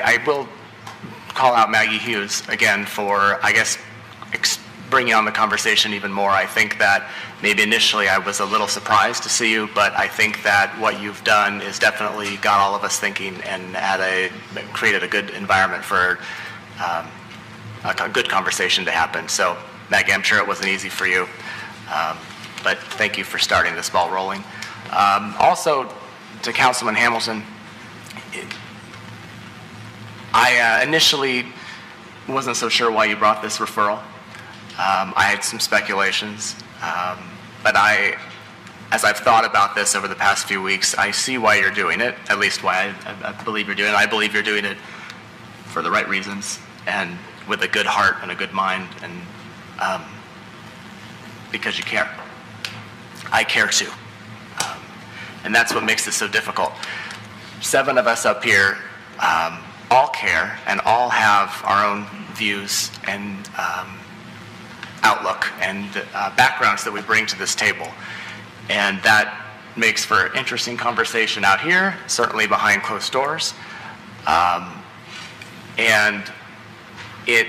I will call out Maggie Hughes again for, I guess, bringing on the conversation even more. I think that maybe initially I was a little surprised to see you, but I think that what you've done is definitely got all of us thinking and created a good environment for a good conversation to happen. So, Maggie, I'm sure it wasn't easy for you, but thank you for starting this ball rolling. Also, to Councilman Hamilton, I initially wasn't so sure why you brought this referral. I had some speculations, but as I've thought about this over the past few weeks, I see why you're doing it, at least why I believe you're doing it. I believe you're doing it for the right reasons and with a good heart and a good mind, and because you care. I care too. And that's what makes this so difficult. 7 of us up here all care and all have our own views and outlook and backgrounds that we bring to this table. And that makes for interesting conversation out here, certainly behind closed doors. And it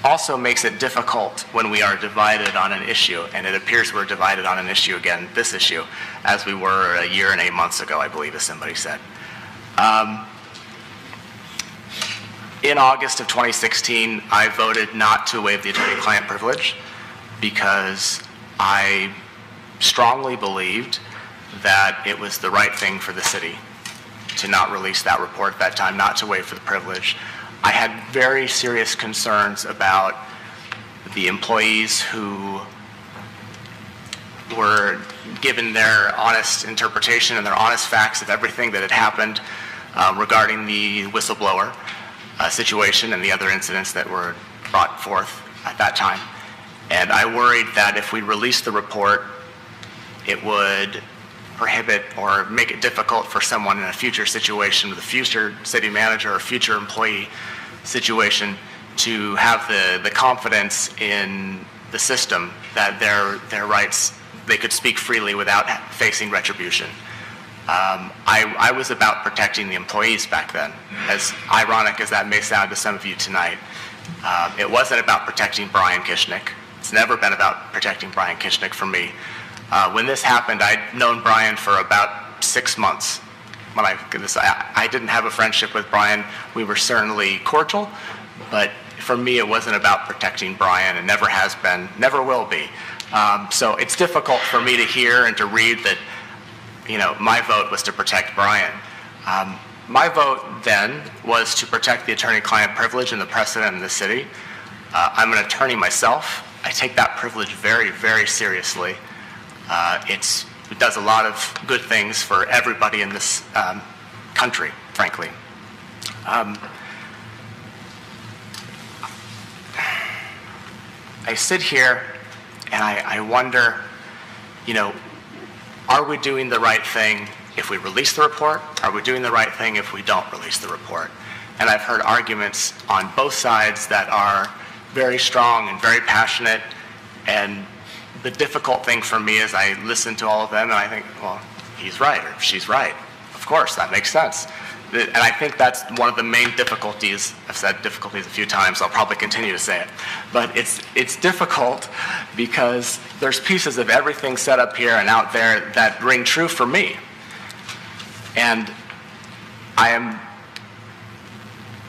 also makes it difficult when we are divided on an issue, and it appears we're divided on an issue again, this issue, as we were a year and 8 months ago, I believe, as somebody said. In August of 2016, I voted not to waive the attorney-client privilege because I strongly believed that it was the right thing for the city to not release that report at that time, not to waive for the privilege. I had very serious concerns about the employees who were given their honest interpretation and their honest facts of everything that had happened regarding the whistleblower situation and the other incidents that were brought forth at that time. And I worried that if we released the report, it would prohibit or make it difficult for someone in a future situation with a future city manager or future employee situation to have the confidence in the system that their rights, they could speak freely without facing retribution. I was about protecting the employees back then, as ironic as that may sound to some of you tonight. It wasn't about protecting Brian Kishnick. It's never been about protecting Brian Kishnick for me. When this happened, I'd known Brian for about 6 months. When I didn't have a friendship with Brian. We were certainly cordial, but for me it wasn't about protecting Brian, and never has been, never will be. So it's difficult for me to hear and to read that, you know, my vote was to protect Brian. My vote then was to protect the attorney-client privilege and the precedent in the city. I'm an attorney myself. I take that privilege very, very seriously. It does a lot of good things for everybody in this country, frankly. I sit here and I wonder, you know, are we doing the right thing if we release the report? Are we doing the right thing if we don't release the report? And I've heard arguments on both sides that are very strong and very passionate, and the difficult thing for me is I listen to all of them and I think, well, he's right or she's right. Of course, that makes sense. And I think that's one of the main difficulties. I've said difficulties a few times. I'll probably continue to say it. But it's difficult because there's pieces of everything set up here and out there that ring true for me. And I am,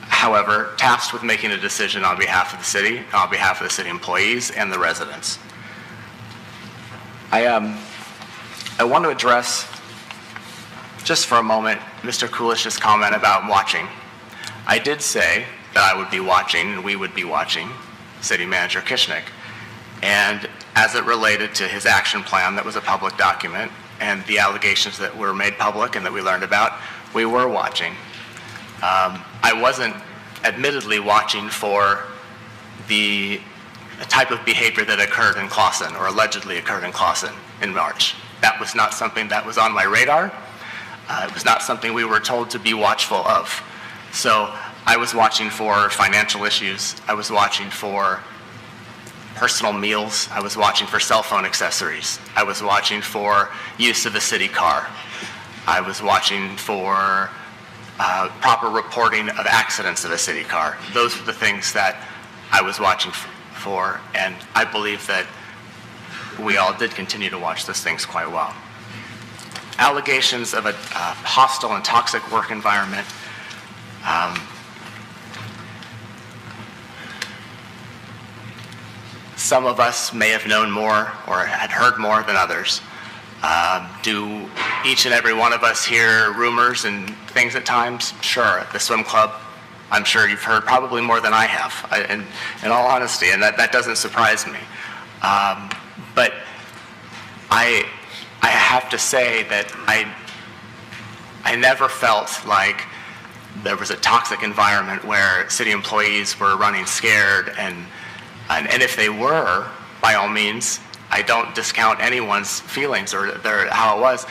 however, tasked with making a decision on behalf of the city, on behalf of the city employees and the residents. I want to address, just for a moment, Mr. Kulish's comment about watching. I did say that I would be watching and we would be watching City Manager Kishnick. And as it related to his action plan that was a public document and the allegations that were made public and that we learned about, we were watching. I wasn't admittedly watching for the type of behavior that occurred in Clawson or allegedly occurred in Clawson in March. That was not something that was on my radar. It was not something we were told to be watchful of. So I was watching for financial issues. I was watching for personal meals. I was watching for cell phone accessories. I was watching for use of a city car. I was watching for proper reporting of accidents of a city car. Those are the things that I was watching for, and I believe that we all did continue to watch those things quite well. Allegations of a hostile and toxic work environment. Some of us may have known more or had heard more than others. Do each and every one of us hear rumors and things at times? Sure. At the swim club, I'm sure you've heard probably more than I have, in all honesty, and that doesn't surprise me. But I have to say that I never felt like there was a toxic environment where city employees were running scared, and if they were, by all means, I don't discount anyone's feelings or how it was.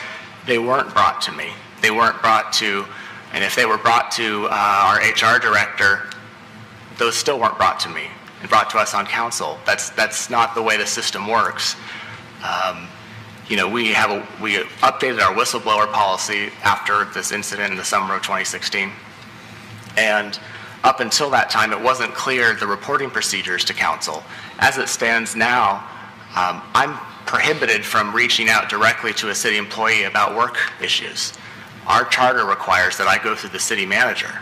They weren't brought to me. They weren't brought to, and if they were brought to our HR director, those still weren't brought to me and brought to us on council. That's not the way the system works. We updated our whistleblower policy after this incident in the summer of 2016, and up until that time, it wasn't clear the reporting procedures to council. As it stands now, I'm prohibited from reaching out directly to a city employee about work issues. Our charter requires that I go through the city manager.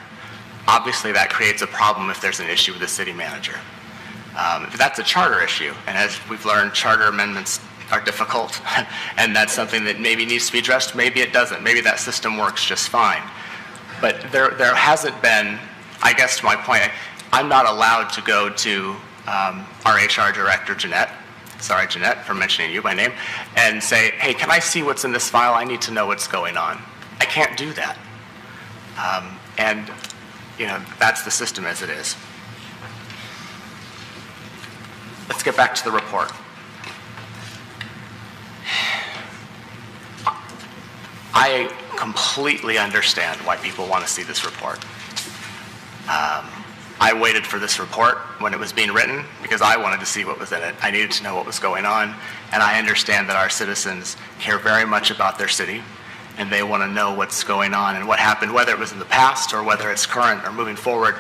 Obviously, that creates a problem if there's an issue with the city manager. That's a charter issue, and as we've learned, charter amendments are difficult, and that's something that maybe needs to be addressed, maybe it doesn't. Maybe that system works just fine. But there hasn't been, I guess to my point, I'm not allowed to go to our HR director, Jeanette, sorry Jeanette for mentioning you by name, and say, hey, can I see what's in this file? I need to know what's going on. I can't do that. And that's the system as it is. Let's get back to the report. I completely understand why people want to see this report. I waited for this report when it was being written because I wanted to see what was in it. I needed to know what was going on, and I understand that our citizens care very much about their city, and they want to know what's going on and what happened, whether it was in the past or whether it's current or moving forward.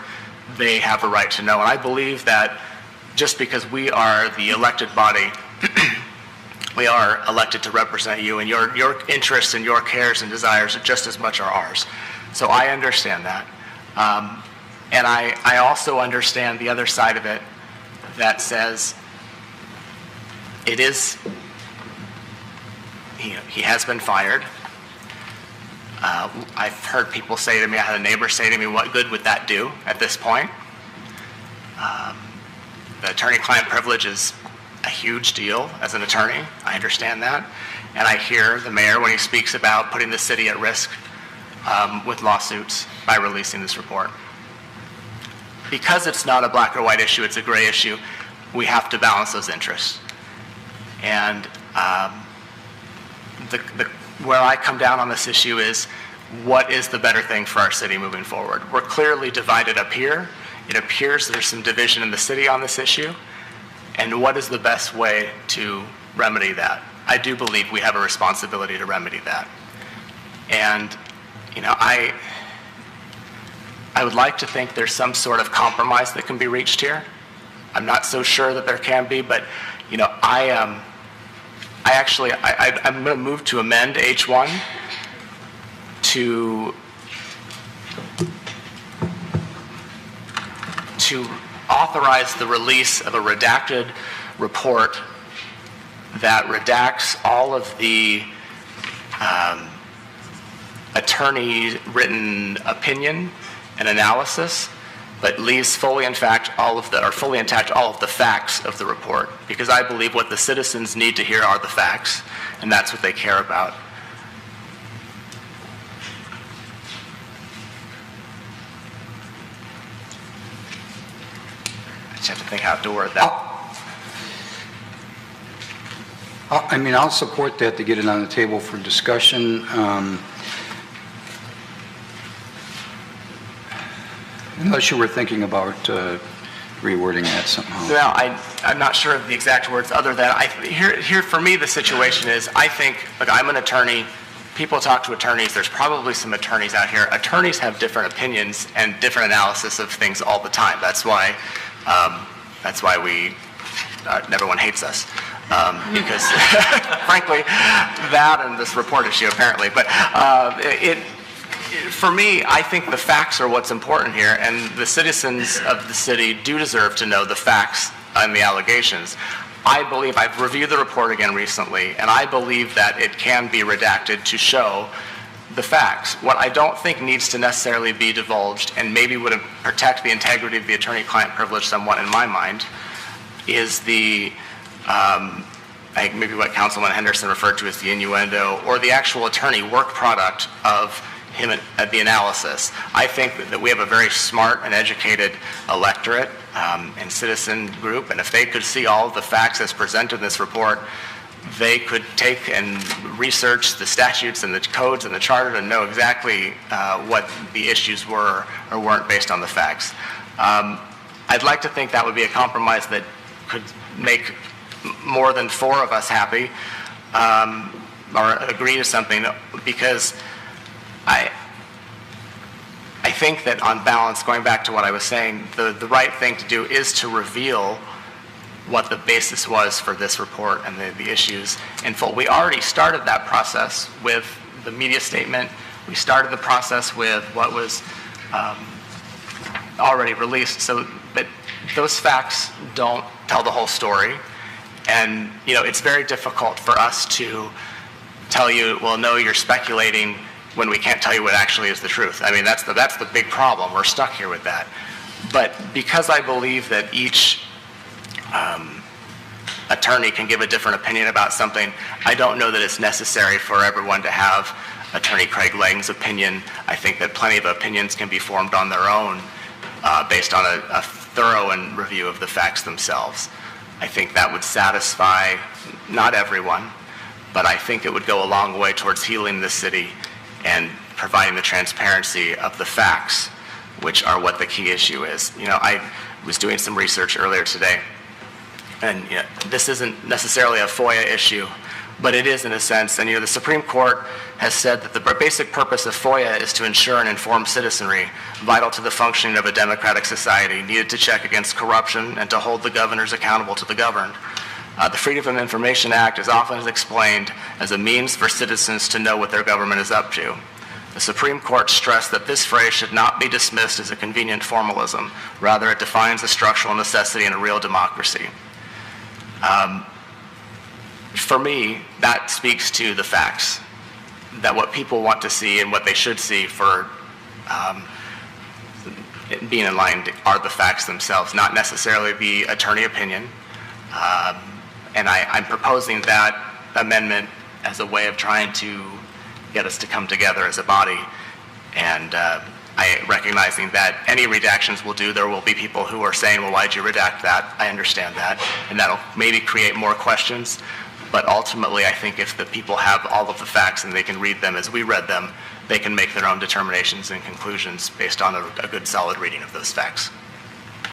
They have a right to know, and I believe that just because we are the elected body, we are elected to represent you, and your interests and your cares and desires are just as much are ours. So I understand that. And I also understand the other side of it that says it is, he has been fired. I've heard people say to me, I had a neighbor say to me, what good would that do at this point? The attorney-client privilege is a huge deal as an attorney. I understand that. And I hear the mayor when he speaks about putting the city at risk with lawsuits by releasing this report. Because it's not a black or white issue, it's a gray issue, we have to balance those interests. And where I come down on this issue is, what is the better thing for our city moving forward? We're clearly divided up here. It appears there's some division in the city on this issue. And what is the best way to remedy that? I do believe we have a responsibility to remedy that. And, I would like to think there's some sort of compromise that can be reached here. I'm not so sure that there can be, but I'm going to move to amend H1 to authorize the release of a redacted report that redacts all of the attorney-written opinion and analysis, but leaves fully intact all of the facts of the report, because I believe what the citizens need to hear are the facts, and that's what they care about. I just have to think how to word that. I'll support that to get it on the table for discussion. Unless you were thinking about rewording that somehow. No, I'm not sure of the exact words other than, here for me the situation is, I think, look, I'm an attorney, people talk to attorneys, there's probably some attorneys out here. Attorneys have different opinions and different analysis of things all the time. That's why everyone hates us. Because frankly, that and this report issue apparently, but for me, I think the facts are what's important here, and the citizens of the city do deserve to know the facts and the allegations. I believe, I've reviewed the report again recently, and I believe that it can be redacted to show the facts. What I don't think needs to necessarily be divulged, and maybe would protect the integrity of the attorney-client privilege somewhat in my mind, is the maybe what Councilman Henderson referred to as the innuendo, or the actual attorney work product of him at the analysis. I think that we have a very smart and educated electorate and citizen group, and if they could see all of the facts as presented in this report, they could take and research the statutes and the codes and the charter to know exactly what the issues were or weren't based on the facts. I'd like to think that would be a compromise that could make more than 4 of us happy, or agree to something, because I think that on balance, going back to what I was saying, the right thing to do is to reveal what the basis was for this report and the issues in full. We already started that process with the media statement. We started the process with what was already released. So, but those facts don't tell the whole story. And, you know, it's very difficult for us to tell you, well, no, you're speculating, when we can't tell you what actually is the truth. I mean, that's the big problem. We're stuck here with that. But because I believe that each attorney can give a different opinion about something, I don't know that it's necessary for everyone to have Attorney Craig Lang's opinion. I think that plenty of opinions can be formed on their own based on a thorough review of the facts themselves. I think that would satisfy not everyone, but I think it would go a long way towards healing the city and providing the transparency of the facts, which are what the key issue is. You know, I was doing some research earlier today, and you know, this isn't necessarily a FOIA issue, but it is in a sense. And you know, the Supreme Court has said that the basic purpose of FOIA is to ensure an informed citizenry, vital to the functioning of a democratic society, needed to check against corruption and to hold the governors accountable to the governed. The Freedom of Information Act is often explained as a means for citizens to know what their government is up to. The Supreme Court stressed that this phrase should not be dismissed as a convenient formalism. Rather, it defines a structural necessity in a real democracy. For me, that speaks to the facts, that what people want to see and what they should see for being in line are the facts themselves, not necessarily the attorney opinion. And I'm proposing that amendment as a way of trying to get us to come together as a body. And recognizing that any redactions will do, there will be people who are saying, well, why'd you redact that? I understand that. And that'll maybe create more questions. But ultimately, I think if the people have all of the facts and they can read them as we read them, they can make their own determinations and conclusions based on a good, solid reading of those facts.